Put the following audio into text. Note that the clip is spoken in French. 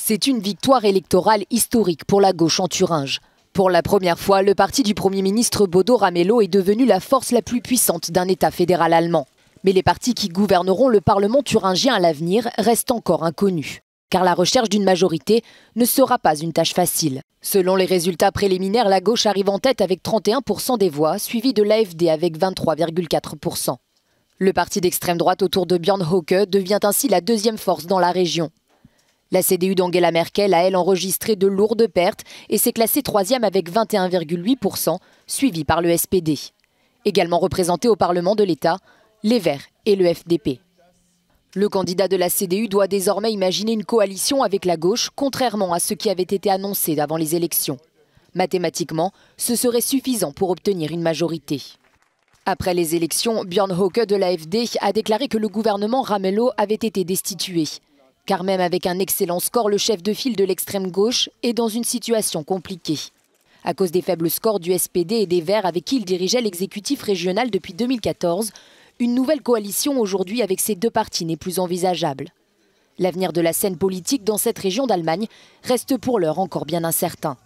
C'est une victoire électorale historique pour la gauche en Thuringe. Pour la première fois, le parti du Premier ministre Bodo Ramelow est devenu la force la plus puissante d'un État fédéral allemand. Mais les partis qui gouverneront le Parlement thuringien à l'avenir restent encore inconnus. Car la recherche d'une majorité ne sera pas une tâche facile. Selon les résultats préliminaires, la gauche arrive en tête avec 31% des voix, suivi de l'AfD avec 23,4%. Le parti d'extrême droite autour de Björn Höcke devient ainsi la deuxième force dans la région. La CDU d'Angela Merkel a, elle, enregistré de lourdes pertes et s'est classée troisième avec 21,8%, suivie par le SPD. Également représentés au Parlement de l'État, les Verts et le FDP. Le candidat de la CDU doit désormais imaginer une coalition avec la gauche, contrairement à ce qui avait été annoncé avant les élections. Mathématiquement, ce serait suffisant pour obtenir une majorité. Après les élections, Björn Höcke de l'AfD a déclaré que le gouvernement Ramelow avait été destitué. Car même avec un excellent score, le chef de file de l'extrême gauche est dans une situation compliquée. À cause des faibles scores du SPD et des Verts avec qui il dirigeait l'exécutif régional depuis 2014, une nouvelle coalition aujourd'hui avec ces deux partis n'est plus envisageable. L'avenir de la scène politique dans cette région d'Allemagne reste pour l'heure encore bien incertain.